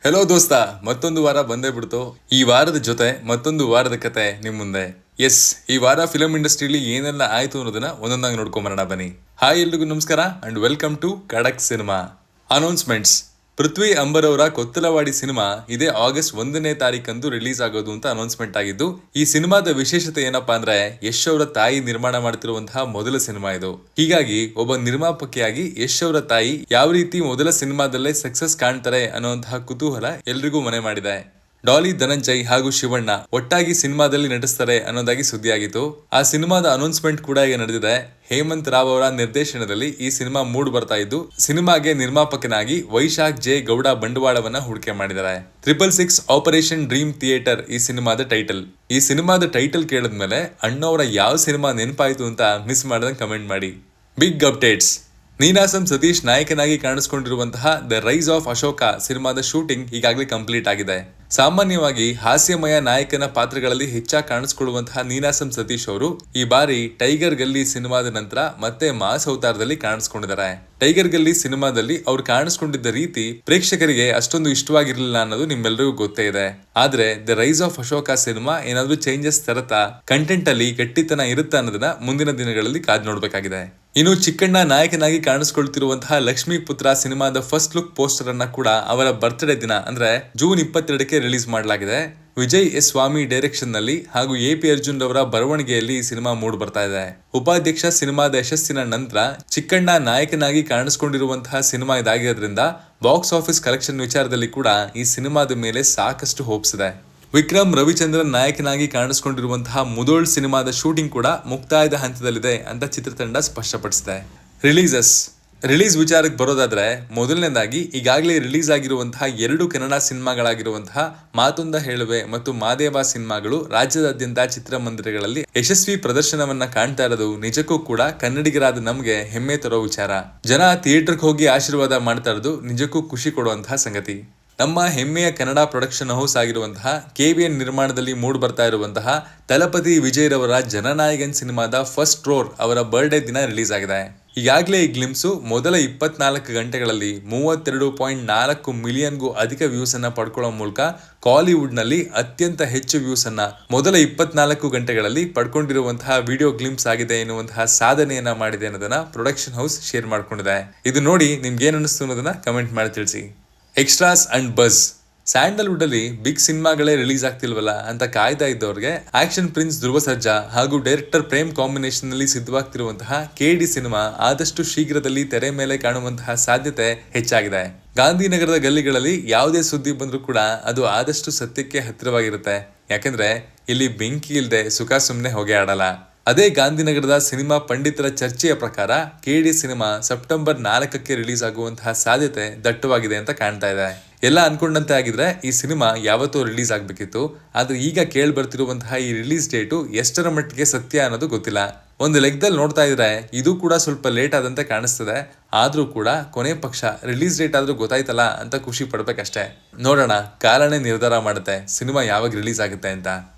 Hello ದೋಸ್ತ, ಮತ್ತೊಂದು ವಾರ ಬಂದೇ ಬಿಡ್ತು. ಈ ವಾರದ ಜೊತೆ ಮತ್ತೊಂದು ವಾರದ ಕತೆ ನಿಮ್ ಮುಂದೆ. ಎಸ್, ಈ ವಾರ ಫಿಲಂ ಇಂಡಸ್ಟ್ರಿಯಲ್ಲಿ ಏನೆಲ್ಲ ಆಯ್ತು ಅನ್ನೋದನ್ನ ಒಂದೊಂದಾಗಿ ನೋಡ್ಕೊಂಬರೋಣ ಬನ್ನಿ. ಹಾಯ್, ಎಲ್ರಿಗೂ ನಮಸ್ಕಾರ ಅಂಡ್ ವೆಲ್ಕಮ್ ಟು ಖಡಕ್ ಸಿನಿಮಾ. ಅನೌನ್ಸ್ಮೆಂಟ್ಸ್. ಪೃಥ್ವಿ ಅಂಬರ್ ಅವರ ಕೊತ್ತಲವಾಡಿ ಸಿನಿಮಾ ಇದೇ ಆಗಸ್ಟ್ 1ನೇ ತಾರೀಕಂದು ರಿಲೀಸ್ ಆಗೋದು ಅಂತ ಅನೌನ್ಸ್ಮೆಂಟ್ ಆಗಿದ್ದು, ಈ ಸಿನಿಮಾದ ವಿಶೇಷತೆ ಏನಪ್ಪಾ ಅಂದ್ರೆ ಯಶ್ ಅವರ ತಾಯಿ ನಿರ್ಮಾಣ ಮಾಡ್ತಿರುವಂತಹ ಮೊದಲ ಸಿನಿಮಾ ಇದು. ಹೀಗಾಗಿ ಒಬ್ಬ ನಿರ್ಮಾಪಕಿಯಾಗಿ ಯಶ್ ಅವರ ತಾಯಿ ಯಾವ ರೀತಿ ಮೊದಲ ಸಿನಿಮಾದಲ್ಲೇ ಸಕ್ಸಸ್ ಕಾಣ್ತಾರೆ ಅನ್ನುವಂತಹ ಕುತೂಹಲ ಎಲ್ರಿಗೂ ಮನೆ ಮಾಡಿದೆ. ಡಾಲಿ ಧನಂಜಯ್ ಹಾಗೂ ಶಿವಣ್ಣ ಒಟ್ಟಾಗಿ ಸಿನಿಮಾದಲ್ಲಿ ನಟಿಸ್ತಾರೆ ಅನ್ನೋದಾಗಿ ಸುದ್ದಿಯಾಗಿತ್ತು. ಆ ಸಿನಿಮಾದ ಅನೌನ್ಸ್ಮೆಂಟ್ ಕೂಡ ಈಗ ನಡೆದಿದೆ. ಹೇಮಂತ್ ರಾವ್ ಅವರ ನಿರ್ದೇಶನದಲ್ಲಿ ಈ ಸಿನಿಮಾ ಮೂಡ್ ಬರ್ತಾ ಇದ್ದು, ಸಿನಿಮಾಗೆ ನಿರ್ಮಾಪಕನಾಗಿ ವೈಶಾಖ್ ಜೆ ಗೌಡ ಬಂಡವಾಳವನ್ನ ಹೂಡಿಕೆ ಮಾಡಿದ್ದಾರೆ. 666 ಆಪರೇಷನ್ ಡ್ರೀಮ್ ಥಿಯೇಟರ್ ಈ ಸಿನಿಮಾದ ಟೈಟಲ್. ಈ ಸಿನಿಮಾದ ಟೈಟಲ್ ಕೇಳಿದ್ಮೇಲೆ ಅಣ್ಣವರ ಯಾವ ಸಿನಿಮಾ ನೆನಪಾಯ್ತು ಅಂತ ಮಿಸ್ ಮಾಡದಂಗೆ ಕಮೆಂಟ್ ಮಾಡಿ. Big updates. ನೀನಾಸಂ ಸತೀಶ್ ನಾಯಕನಾಗಿ ಕಾಣಿಸಿಕೊಂಡಿರುವಂತಹ ದ ರೈಸ್ ಆಫ್ ಅಶೋಕ ಸಿನಿಮಾದ ಶೂಟಿಂಗ್ ಈಗಾಗಲೇ ಕಂಪ್ಲೀಟ್ ಆಗಿದೆ. ಸಾಮಾನ್ಯವಾಗಿ ಹಾಸ್ಯಮಯ ನಾಯಕನ ಪಾತ್ರಗಳಲ್ಲಿ ಹೆಚ್ಚಾಗಿ ಕಾಣಿಸಿಕೊಳ್ಳುವಂತಹ ನೀನಾಸಂ ಸತೀಶ್ ಅವರು ಈ ಬಾರಿ ಟೈಗರ್ ಗಲ್ಲಿ ಸಿನಿಮಾದ ನಂತರ ಮತ್ತೆ ಮಾಸ್ ಅವತಾರದಲ್ಲಿ ಕಾಣಿಸ್ಕೊಂಡಿದ್ದಾರೆ. ಟೈಗರ್ ಗಲ್ಲಿ ಸಿನಿಮಾದಲ್ಲಿ ಅವ್ರು ಕಾಣಿಸ್ಕೊಂಡಿದ್ದ ರೀತಿ ಪ್ರೇಕ್ಷಕರಿಗೆ ಅಷ್ಟೊಂದು ಇಷ್ಟವಾಗಿರ್ಲಿಲ್ಲ ಅನ್ನೋದು ನಿಮ್ಮೆಲ್ಲರಿಗೂ ಗೊತ್ತೇ ಇದೆ. ಆದ್ರೆ the rise of Ashoka cinema ಏನಾದ್ರೂ ಚೇಂಜಸ್ ತರತಾ, ಕಂಟೆಂಟ್ ಅಲ್ಲಿ ಗಟ್ಟಿತನ ಇರುತ್ತಾ ಅನ್ನೋದನ್ನ ಮುಂದಿನ ದಿನಗಳಲ್ಲಿ ಕಾದ್ ನೋಡ್ಬೇಕಾಗಿದೆ. ಇನ್ನು ಚಿಕ್ಕಣ್ಣ ನಾಯಕನಾಗಿ ಕಾಣಿಸ್ಕೊಳ್ತಿರುವಂತಹ ಲಕ್ಷ್ಮೀ ಪುತ್ರ ಸಿನಿಮಾದ ಫಸ್ಟ್ ಲುಕ್ ಪೋಸ್ಟರ್ ಅನ್ನ ಕೂಡ ಅವರ ಬರ್ತ್ಡೇ ದಿನ ಅಂದ್ರೆ ಜೂನ್ 22ಕ್ಕೆ ರಿಲೀಸ್ ಮಾಡಲಾಗಿದೆ. ವಿಜಯ್ ಎಸ್ ಸ್ವಾಮಿ ಡೈರೆಕ್ಷನ್ ನಲ್ಲಿ ಹಾಗೂ AP ಅರ್ಜುನ್ ರವರ ಬರವಣಿಗೆಯಲ್ಲಿ ಈ ಸಿನಿಮಾ ಮೂಡ್ ಬರ್ತಾ ಇದೆ. ಉಪಾಧ್ಯಕ್ಷ ಸಿನಿಮಾದ ಯಶಸ್ಸಿನ ನಂತರ ಚಿಕ್ಕಣ್ಣ ನಾಯಕನಾಗಿ ಕಾಣಿಸ್ಕೊಂಡಿರುವಂತಹ ಸಿನಿಮಾ ಇದಾಗಿರೋದ್ರಿಂದ ಬಾಕ್ಸ್ ಆಫೀಸ್ ಕಲೆಕ್ಷನ್ ವಿಚಾರದಲ್ಲಿ ಕೂಡ ಈ ಸಿನಿಮಾದ ಮೇಲೆ ಸಾಕಷ್ಟು ಹೋಪ್ಸ್ ಇದೆ. ವಿಕ್ರಮ್ ರವಿಚಂದ್ರನ್ ನಾಯಕನಾಗಿ ಕಾಣಿಸ್ಕೊಂಡಿರುವಂತಹ ಮುದೋಳ್ ಸಿನಿಮಾದ ಶೂಟಿಂಗ್ ಕೂಡ ಮುಕ್ತಾಯದ ಹಂತದಲ್ಲಿದೆ ಅಂತ ಚಿತ್ರತಂಡ ಸ್ಪಷ್ಟಪಡಿಸಿದೆ. ರಿಲೀಸ್ ವಿಚಾರಕ್ಕೆ ಬರೋದಾದ್ರೆ, ಮೊದಲನೇದಾಗಿ ಈಗಾಗಲೇ ರಿಲೀಸ್ ಆಗಿರುವಂತಹ 2 ಕನ್ನಡ ಸಿನಿಮಾಗಳಾಗಿರುವಂತಹ ಮಾತೊಂದ ಹೇಳುವೆ ಮತ್ತು ಮಾದೇವ ಸಿನಿಮಾಗಳು ರಾಜ್ಯದಾದ್ಯಂತ ಚಿತ್ರಮಂದಿರಗಳಲ್ಲಿ ಯಶಸ್ವಿ ಪ್ರದರ್ಶನವನ್ನ ಕಾಣ್ತಾ ಇರೋದು ನಿಜಕ್ಕೂ ಕೂಡ ಕನ್ನಡಿಗರಾದ ನಮ್ಗೆ ಹೆಮ್ಮೆ ತರೋ ವಿಚಾರ. ಜನ ಥಿಯೇಟರ್ಗೆ ಹೋಗಿ ಆಶೀರ್ವಾದ ಮಾಡ್ತಾ ಇರೋದು ನಿಜಕ್ಕೂ ಖುಷಿ ಕೊಡುವಂತಹ ಸಂಗತಿ. ನಮ್ಮ ಹೆಮ್ಮೆಯ ಕನ್ನಡ ಪ್ರೊಡಕ್ಷನ್ ಹೌಸ್ ಆಗಿರುವಂತಹ KVN ನಿರ್ಮಾಣದಲ್ಲಿ ಮೂಡ್ ಬರ್ತಾ ಇರುವಂತಹ ತಲಪತಿ ವಿಜಯ್ ರವರ ಜನನಾಯಕನ್ ಸಿನಿಮಾದ ಫಸ್ಟ್ ರೋರ್ ಅವರ ಬರ್ಡೇ ದಿನ ರಿಲೀಸ್ ಆಗಿದೆ. ಈಗಾಗಲೇ ಈ ಗ್ಲಿಮ್ಸು ಮೊದಲ 24 ಗಂಟೆಗಳಲ್ಲಿ 32.4 ಮಿಲಿಯನ್ಗೂ ಅಧಿಕ ವ್ಯೂಸ್ ಅನ್ನ ಪಡ್ಕೊಳ್ಳೋ ಮೂಲಕ ಕಾಲಿವುಡ್ ನಲ್ಲಿ ಅತ್ಯಂತ ಹೆಚ್ಚು ವ್ಯೂಸ್ ಅನ್ನ ಮೊದಲ 24 ಗಂಟೆಗಳಲ್ಲಿ ಪಡ್ಕೊಂಡಿರುವಂತಹ ವಿಡಿಯೋ ಗ್ಲಿಮ್ಸ್ ಆಗಿದೆ ಎನ್ನುವಂತಹ ಸಾಧನೆಯನ್ನ ಮಾಡಿದೆ ಅನ್ನೋದನ್ನ ಪ್ರೊಡಕ್ಷನ್ ಹೌಸ್ ಶೇರ್ ಮಾಡ್ಕೊಂಡಿದೆ. ಇದು ನೋಡಿ ನಿಮ್ಗೆ ಏನ್ ಅನಿಸ್ತು ಅನ್ನೋದನ್ನ ಕಮೆಂಟ್ ಮಾಡಿ ತಿಳಿಸಿ. Extras and bus. ಸ್ಯಾಂಡಲ್ವುಡ್ ಅಲ್ಲಿ ಬಿಗ್ ಸಿನಿಮಾಗಳೇ ರಿಲೀಸ್ ಆಗ್ತಿಲ್ವಲ್ಲ ಅಂತ ಕಾಯ್ತಾ ಇದ್ದವ್ರಿಗೆ ಆಕ್ಷನ್ ಪ್ರಿನ್ಸ್ ಧ್ರುವ ಸರ್ಜಾ ಹಾಗೂ ಡೈರೆಕ್ಟರ್ ಪ್ರೇಮ್ ಕಾಂಬಿನೇಷನ್ ನಲ್ಲಿ ಸಿದ್ಧವಾಗ್ತಿರುವಂತಹ KD ಸಿನಿಮಾ ಆದಷ್ಟು ಶೀಘ್ರದಲ್ಲಿ ತೆರೆ ಮೇಲೆ ಕಾಣುವಂತಹ ಸಾಧ್ಯತೆ ಹೆಚ್ಚಾಗಿದೆ. ಗಾಂಧಿನಗರದ ಗಲ್ಲಿಗಳಲ್ಲಿ ಯಾವುದೇ ಸುದ್ದಿ ಬಂದ್ರೂ ಕೂಡ ಅದು ಆದಷ್ಟು ಸತ್ಯಕ್ಕೆ ಹತ್ತಿರವಾಗಿರುತ್ತೆ. ಯಾಕಂದ್ರೆ ಇಲ್ಲಿ ಬೆಂಕಿ ಇಲ್ಲದೆ ಸುಖ ಸುಮ್ನೆ ಹೊಗೆ ಆಡಲ್ಲ. ಅದೇ ಗಾಂಧಿನಗರದ ಸಿನಿಮಾ ಪಂಡಿತರ ಚರ್ಚೆಯ ಪ್ರಕಾರ KD ಸಿನಿಮಾ ಸೆಪ್ಟೆಂಬರ್ 4ಕ್ಕೆ ರಿಲೀಸ್ ಆಗುವಂತಹ ಸಾಧ್ಯತೆ ದಟ್ಟವಾಗಿದೆ ಅಂತ ಕಾಣ್ತಾ ಇದೆ. ಎಲ್ಲ ಅನ್ಕೊಂಡಂತೆ ಆಗಿದ್ರೆ ಈ ಸಿನಿಮಾ ಯಾವತ್ತೂ ರಿಲೀಸ್ ಆಗ್ಬೇಕಿತ್ತು. ಆದ್ರೆ ಈಗ ಕೇಳಿ ಬರ್ತಿರುವಂತಹ ಈ ರಿಲೀಸ್ ಡೇಟು ಎಷ್ಟರ ಮಟ್ಟಿಗೆ ಸತ್ಯ ಅನ್ನೋದು ಗೊತ್ತಿಲ್ಲ. ಒಂದು ಲೆಕ್ಕದಲ್ಲಿ ನೋಡ್ತಾ ಇದ್ರೆ ಇದು ಕೂಡ ಸ್ವಲ್ಪ ಲೇಟ್ ಆದಂತೆ ಕಾಣಿಸ್ತದೆ. ಆದ್ರೂ ಕೂಡ ಕೊನೆ ಪಕ್ಷ ರಿಲೀಸ್ ಡೇಟ್ ಆದ್ರೂ ಗೊತ್ತಾಯ್ತಲ್ಲ ಅಂತ ಖುಷಿ ಪಡ್ಬೇಕಷ್ಟೇ. ನೋಡೋಣ, ಕಾಲನೇ ನಿರ್ಧಾರ ಮಾಡುತ್ತೆ ಸಿನಿಮಾ ಯಾವಾಗ ರಿಲೀಸ್ ಆಗುತ್ತೆ ಅಂತ.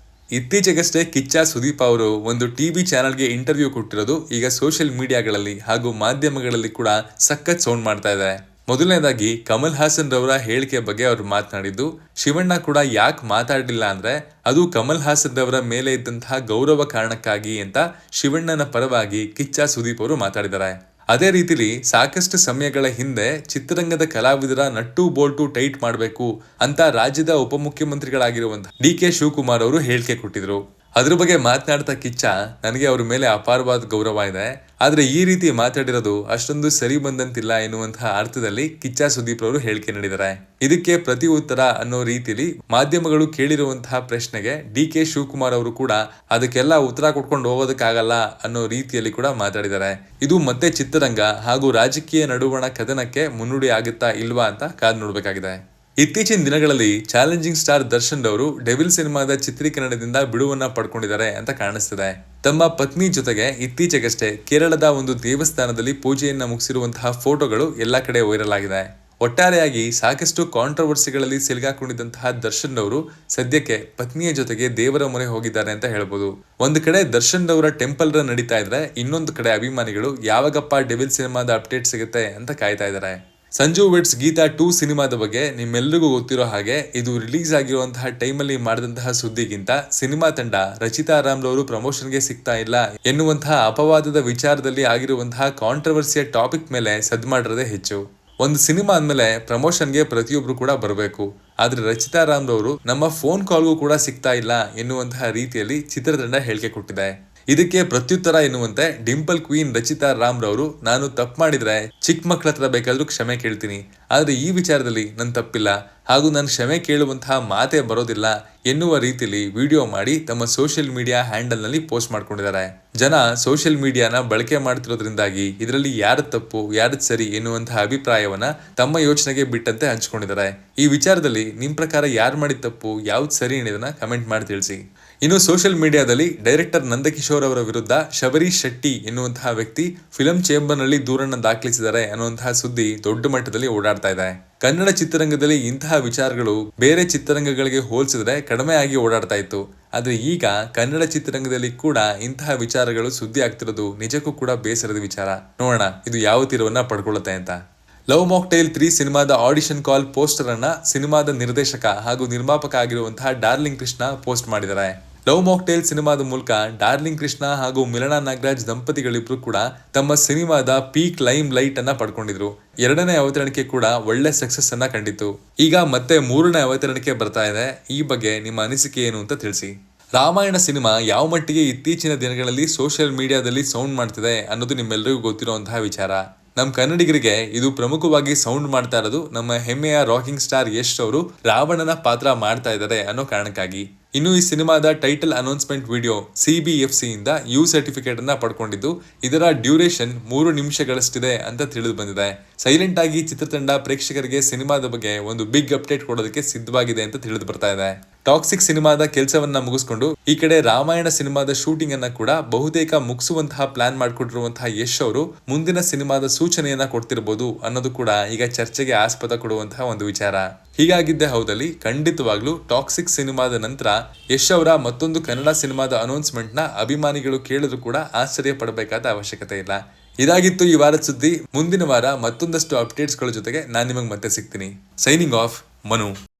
ಇತ್ತೀಚೆಗಷ್ಟೇ ಕಿಚ್ಚ ಸುದೀಪ್ ಅವರು ಒಂದು TV ಚಾನೆಲ್ಗೆ ಇಂಟರ್ವ್ಯೂ ಕೊಟ್ಟಿರೋದು ಈಗ ಸೋಷಿಯಲ್ ಮೀಡಿಯಾಗಳಲ್ಲಿ ಹಾಗೂ ಮಾಧ್ಯಮಗಳಲ್ಲಿ ಕೂಡ ಸಖತ್ ಸೌಂಡ್ ಮಾಡ್ತಾ ಇದೆ. ಮೊದಲನೇದಾಗಿ ಕಮಲ್ ಹಾಸನ್ ರವರ ಹೇಳಿಕೆ ಬಗ್ಗೆ ಅವರು ಮಾತನಾಡಿದ್ದು, ಶಿವಣ್ಣ ಕೂಡ ಯಾಕೆ ಮಾತಾಡಲಿಲ್ಲ ಅಂದ್ರೆ ಅದು ಕಮಲ್ ಹಾಸನ್ ರವರ ಮೇಲೆ ಇದ್ದಂತಹ ಗೌರವ ಕಾರಣಕ್ಕಾಗಿ ಅಂತ ಶಿವಣ್ಣನ ಪರವಾಗಿ ಕಿಚ್ಚ ಸುದೀಪ್ ಅವರು ಮಾತಾಡಿದ್ದಾರೆ. ಅದೇ ರೀತಿಲಿ ಸಾಕಷ್ಟು ಸಮಯಗಳ ಹಿಂದೆ ಚಿತ್ರರಂಗದ ಕಲಾವಿದರ ನಟ್ಟು ಬೋಲ್ಟು ಟೈಟ್ ಮಾಡಬೇಕು ಅಂತ ರಾಜ್ಯದ ಉಪಮುಖ್ಯಮಂತ್ರಿಗಳಾಗಿರುವಂತಹ DK ಶಿವಕುಮಾರ್ ಅವರು ಹೇಳಿಕೆ ಕೊಟ್ಟಿದ್ರು. ಅದ್ರ ಬಗ್ಗೆ ಮಾತನಾಡ್ತಾ ಕಿಚ್ಚ, ನನಗೆ ಅವ್ರ ಮೇಲೆ ಅಪಾರವಾದ ಗೌರವ ಇದೆ, ಆದ್ರೆ ಈ ರೀತಿ ಮಾತಾಡಿರೋದು ಅಷ್ಟೊಂದು ಸರಿ ಬಂದಂತಿಲ್ಲ ಎನ್ನುವಂತಹ ಅರ್ಥದಲ್ಲಿ ಕಿಚ್ಚ ಸುದೀಪ್ ಅವರು ಹೇಳಿಕೆ ನೀಡಿದ್ದಾರೆ. ಇದಕ್ಕೆ ಪ್ರತಿ ಉತ್ತರ ಅನ್ನೋ ರೀತಿಯಲ್ಲಿ ಮಾಧ್ಯಮಗಳು ಕೇಳಿರುವಂತಹ ಪ್ರಶ್ನೆಗೆ DK ಶಿವಕುಮಾರ್ ಅವರು ಕೂಡ ಅದಕ್ಕೆಲ್ಲ ಉತ್ತರ ಕೊಟ್ಕೊಂಡು ಹೋಗೋದಕ್ಕಾಗಲ್ಲ ಅನ್ನೋ ರೀತಿಯಲ್ಲಿ ಕೂಡ ಮಾತಾಡಿದ್ದಾರೆ. ಇದು ಮತ್ತೆ ಚಿತ್ರರಂಗ ಹಾಗೂ ರಾಜಕೀಯ ನಡುವಣ ಕದನಕ್ಕೆ ಮುನ್ನುಡಿ ಆಗುತ್ತಾ ಇಲ್ವಾ ಅಂತ ಕಾದ್ ನೋಡ್ಬೇಕಾಗಿದೆ. ಇತ್ತೀಚಿನ ದಿನಗಳಲ್ಲಿ ಚಾಲೆಂಜಿಂಗ್ ಸ್ಟಾರ್ ದರ್ಶನ್ ಅವರು ಡೆವಿಲ್ ಸಿನಿಮಾದ ಚಿತ್ರೀಕರಣದಿಂದ ಬಿಡುವನ್ನ ಪಡ್ಕೊಂಡಿದ್ದಾರೆ ಅಂತ ಕಾಣಿಸ್ತಿದೆ. ತಮ್ಮ ಪತ್ನಿ ಜೊತೆಗೆ ಇತ್ತೀಚೆಗಷ್ಟೇ ಕೇರಳದ ಒಂದು ದೇವಸ್ಥಾನದಲ್ಲಿ ಪೂಜೆಯನ್ನ ಮುಗಿಸಿರುವಂತಹ ಫೋಟೋಗಳು ಎಲ್ಲಾ ಕಡೆ ವೈರಲ್ ಆಗಿದೆ. ಒಟ್ಟಾರೆಯಾಗಿ ಸಾಕಷ್ಟು ಕಾಂಟ್ರವರ್ಸಿಗಳಲ್ಲಿ ಸಿಲುಗಾಕೊಂಡಿದ್ದಂತಹ ದರ್ಶನ್ ಅವರು ಸದ್ಯಕ್ಕೆ ಪತ್ನಿಯ ಜೊತೆಗೆ ದೇವರ ಮೊರೆ ಹೋಗಿದ್ದಾರೆ ಅಂತ ಹೇಳ್ಬೋದು. ಒಂದು ಕಡೆ ದರ್ಶನ್ ಅವರ ಟೆಂಪಲ್ ರನ್ ನಡೀತಾ ಇದ್ರೆ, ಇನ್ನೊಂದು ಕಡೆ ಅಭಿಮಾನಿಗಳು ಯಾವಾಗಪ್ಪ ಡೆವಿಲ್ ಸಿನಿಮಾದ ಅಪ್ಡೇಟ್ ಸಿಗುತ್ತೆ ಅಂತ ಕಾಯ್ತಾ ಇದ್ದಾರೆ. ಸಂಜು ವೆಡ್ಸ್ ಗೀತಾ 2 ಸಿನಿಮಾದ ಬಗ್ಗೆ ನಿಮ್ಮೆಲ್ಲರಿಗೂ ಗೊತ್ತಿರೋ ಹಾಗೆ ಇದು ರಿಲೀಸ್ ಆಗಿರುವಂತಹ ಟೈಮಲ್ಲಿ ಮಾಡಿದಂತಹ ಸುದ್ದಿಗಿಂತ ಸಿನಿಮಾ ತಂಡ ರಚಿತಾ ರಾಮ್ ರವರು ಪ್ರಮೋಷನ್ಗೆ ಸಿಗ್ತಾ ಇಲ್ಲ ಎನ್ನುವಂತಹ ಅಪವಾದದ ವಿಚಾರದಲ್ಲಿ ಆಗಿರುವಂತಹ ಕಾಂಟ್ರವರ್ಸಿಯ ಟಾಪಿಕ್ ಮೇಲೆ ಸದ್ ಮಾಡಿರೋದೇ ಹೆಚ್ಚು. ಒಂದು ಸಿನಿಮಾ ಅಂದ್ಮೇಲೆ ಪ್ರಮೋಷನ್ಗೆ ಪ್ರತಿಯೊಬ್ರು ಕೂಡ ಬರಬೇಕು, ಆದ್ರೆ ರಚಿತಾ ರಾಮ್ ರವರು ನಮ್ಮ ಫೋನ್ ಕಾಲ್ಗೂ ಕೂಡ ಸಿಗ್ತಾ ಇಲ್ಲ ಎನ್ನುವಂತಹ ರೀತಿಯಲ್ಲಿ ಚಿತ್ರತಂಡ ಹೇಳಿಕೆ ಕೊಟ್ಟಿದೆ. ಇದಕ್ಕೆ ಪ್ರತ್ಯುತ್ತರ ಎನ್ನುವಂತೆ ಡಿಂಪಲ್ ಕ್ವೀನ್ ರಚಿತಾ ರಾಮ್ ರವರು, ನಾನು ತಪ್ಪು ಮಾಡಿದ್ರೆ ಚಿಕ್ಕ ಮಕ್ಕಳ ಹತ್ರ ಬೇಕಾದ್ರೂ ಕ್ಷಮೆ ಕೇಳ್ತೀನಿ, ಆದ್ರೆ ಈ ವಿಚಾರದಲ್ಲಿ ನನ್ ತಪ್ಪಿಲ್ಲ ಹಾಗೂ ನಾನು ಕ್ಷಮೆ ಕೇಳುವಂತಹ ಮಾತೇ ಬರೋದಿಲ್ಲ ಎನ್ನುವ ರೀತಿಯಲ್ಲಿ ವಿಡಿಯೋ ಮಾಡಿ ತಮ್ಮ ಸೋಷಿಯಲ್ ಮೀಡಿಯಾ ಹ್ಯಾಂಡಲ್ ನಲ್ಲಿ ಪೋಸ್ಟ್ ಮಾಡ್ಕೊಂಡಿದ್ದಾರೆ. ಜನ ಸೋಷಿಯಲ್ ಮೀಡಿಯಾನ ಬಳಕೆ ಮಾಡ್ತಿರೋದ್ರಿಂದಾಗಿ ಇದರಲ್ಲಿ ಯಾರ ತಪ್ಪು ಯಾರದ್ ಸರಿ ಎನ್ನುವಂತಹ ಅಭಿಪ್ರಾಯವನ್ನ ತಮ್ಮ ಯೋಚನೆಗೆ ಬಿಟ್ಟಂತೆ ಹಂಚ್ಕೊಂಡಿದ್ದಾರೆ. ಈ ವಿಚಾರದಲ್ಲಿ ನಿಮ್ ಪ್ರಕಾರ ಯಾರು ಮಾಡಿದ ತಪ್ಪು ಯಾವ್ದು ಸರಿ ಅನ್ನೋದನ್ನ ಕಮೆಂಟ್ ಮಾಡಿ ತಿಳಿಸಿ. ಇನ್ನು ಸೋಷಿಯಲ್ ಮೀಡಿಯಾದಲ್ಲಿ ಡೈರೆಕ್ಟರ್ ನಂದಕಿಶೋರ್ ಅವರ ವಿರುದ್ಧ ಶಬರೀಶ್ ಶೆಟ್ಟಿ ಎನ್ನುವಂತಹ ವ್ಯಕ್ತಿ ಫಿಲಂ ಚೇಂಬರ್ ನಲ್ಲಿ ದೂರನ್ನ ದಾಖಲಿಸಿದ್ದಾರೆ ಅನ್ನುವಂತಹ ಸುದ್ದಿ ದೊಡ್ಡ ಮಟ್ಟದಲ್ಲಿ ಓಡಾಡ್ತಾ ಇದೆ. ಕನ್ನಡ ಚಿತ್ರರಂಗದಲ್ಲಿ ಇಂತಹ ವಿಚಾರಗಳು ಬೇರೆ ಚಿತ್ರರಂಗಗಳಿಗೆ ಹೋಲಿಸಿದ್ರೆ ಕಡಿಮೆ ಆಗಿ ಓಡಾಡ್ತಾ ಇತ್ತು. ಆದ್ರೆ ಈಗ ಕನ್ನಡ ಚಿತ್ರರಂಗದಲ್ಲಿ ಕೂಡ ಇಂತಹ ವಿಚಾರಗಳು ಸುದ್ದಿ ಆಗ್ತಿರೋದು ನಿಜಕ್ಕೂ ಕೂಡ ಬೇಸರದ ವಿಚಾರ. ನೋಡೋಣ ಇದು ಯಾವ ತೀರವನ್ನ ಪಡ್ಕೊಳ್ಳುತ್ತೆ ಅಂತ. ಲವ್ ಮಾಕ್ಟೈಲ್ 3 ಸಿನಿಮಾದ ಆಡಿಷನ್ ಕಾಲ್ ಪೋಸ್ಟರ್ ಅನ್ನ ಸಿನಿಮಾದ ನಿರ್ದೇಶಕ ಹಾಗೂ ನಿರ್ಮಾಪಕ ಆಗಿರುವಂತಹ ಡಾರ್ಲಿಂಗ್ ಕೃಷ್ಣ ಪೋಸ್ಟ್ ಮಾಡಿದ್ದಾರೆ. ಲವ್ ಮಾಕ್ಟೈಲ್ ಸಿನಿಮಾದ ಮೂಲಕ ಡಾರ್ಲಿಂಗ್ ಕೃಷ್ಣ ಹಾಗೂ ಮಿಲನಾ ನಾಗರಾಜ್ ದಂಪತಿಗಳಿಬ್ರು ಕೂಡ ತಮ್ಮ ಸಿನಿಮಾದ ಪೀಕ್ ಲೈಮ್ ಲೈಟ್ ಅನ್ನ ಪಡ್ಕೊಂಡಿದ್ರು. 2ನೇ ಅವತರಣಿಕೆ ಕೂಡ ಒಳ್ಳೆ ಸಕ್ಸಸ್ ಅನ್ನ ಕಂಡಿತ್ತು. ಈಗ ಮತ್ತೆ 3ನೇ ಅವತರಣಿಕೆ ಬರ್ತಾ ಇದೆ. ಈ ಬಗ್ಗೆ ನಿಮ್ಮ ಅನಿಸಿಕೆ ಏನು ಅಂತ ತಿಳಿಸಿ. ರಾಮಾಯಣ ಸಿನಿಮಾ ಯಾವ ಮಟ್ಟಿಗೆ ಇತ್ತೀಚಿನ ದಿನಗಳಲ್ಲಿ ಸೋಷಿಯಲ್ ಮೀಡಿಯಾದಲ್ಲಿ ಸೌಂಡ್ ಮಾಡ್ತಿದೆ ಅನ್ನೋದು ನಿಮ್ಮೆಲ್ಲರಿಗೂ ಗೊತ್ತಿರುವಂತಹ ವಿಚಾರ. ನಮ್ಮ ಕನ್ನಡಿಗರಿಗೆ ಇದು ಪ್ರಮುಖವಾಗಿ ಸೌಂಡ್ ಮಾಡ್ತಾ ಇರೋದು ನಮ್ಮ ಹೆಮ್ಮೆಯ ರಾಕಿಂಗ್ ಸ್ಟಾರ್ ಯಶ್ ಅವರು ರಾವಣನ ಪಾತ್ರ ಮಾಡ್ತಾ ಇದ್ದಾರೆ ಅನ್ನೋ ಕಾರಣಕ್ಕಾಗಿ. ಇನ್ನು ಈ ಸಿನಿಮಾದ ಟೈಟಲ್ ಅನೌನ್ಸ್ಮೆಂಟ್ ವಿಡಿಯೋ CBFC ಇಂದ ಯು ಸರ್ಟಿಫಿಕೇಟ್ ಅನ್ನ ಪಡ್ಕೊಂಡಿದ್ದು, ಇದರ ಡ್ಯೂರೇಷನ್ 3 ನಿಮಿಷಗಳಷ್ಟಿದೆ ಅಂತ ತಿಳಿದು ಬಂದಿದೆ. ಸೈಲೆಂಟ್ ಆಗಿ ಚಿತ್ರತಂಡ ಪ್ರೇಕ್ಷಕರಿಗೆ ಸಿನಿಮಾದ ಬಗ್ಗೆ ಒಂದು ಬಿಗ್ ಅಪ್ಡೇಟ್ ಕೊಡೋದಕ್ಕೆ ಸಿದ್ಧವಾಗಿದೆ ಅಂತ ತಿಳಿದು ಬರ್ತಾ ಇದೆ. ಟಾಕ್ಸಿಕ್ ಸಿನಿಮಾದ ಕೆಲಸವನ್ನ ಮುಗಿಸ್ಕೊಂಡು ಈ ಕಡೆ ರಾಮಾಯಣ ಸಿನಿಮಾದ ಶೂಟಿಂಗ್ ಅನ್ನ ಕೂಡ ಬಹುತೇಕ ಮುಗಿಸುವಂತಹ ಪ್ಲಾನ್ ಮಾಡಿಕೊಟ್ಟಿರುವಂತಹ ಯಶ್ ಅವರು ಮುಂದಿನ ಸಿನಿಮಾದ ಸೂಚನೆಯನ್ನ ಕೊಡ್ತಿರಬಹುದು ಅನ್ನೋದು ಕೂಡ ಈಗ ಚರ್ಚೆಗೆ ಆಸ್ಪದ ಕೊಡುವಂತಹ ಒಂದು ವಿಚಾರ. ಹೀಗಾಗಿದ್ದೇ ಹೌದಲ್ಲಿ ಖಂಡಿತವಾಗ್ಲೂ ಟಾಕ್ಸಿಕ್ ಸಿನಿಮಾದ ನಂತರ ಯಶ್ ಅವರ ಮತ್ತೊಂದು ಕನ್ನಡ ಸಿನಿಮಾದ ಅನೌನ್ಸ್ಮೆಂಟ್ ನ ಅಭಿಮಾನಿಗಳು ಕೇಳಿದ್ರು ಕೂಡ ಆಶ್ಚರ್ಯ ಪಡಬೇಕಾದ ಅವಶ್ಯಕತೆ ಇಲ್ಲ. ಇದಾಗಿತ್ತು ಈ ವಾರದ ಸುದ್ದಿ. ಮುಂದಿನ ವಾರ ಮತ್ತೊಂದಷ್ಟು ಅಪ್ಡೇಟ್ಸ್ ಗಳ ಜೊತೆಗೆ ನಾನು ನಿಮಗೆ ಮತ್ತೆ ಸಿಗ್ತೀನಿ. Signing off, Manu.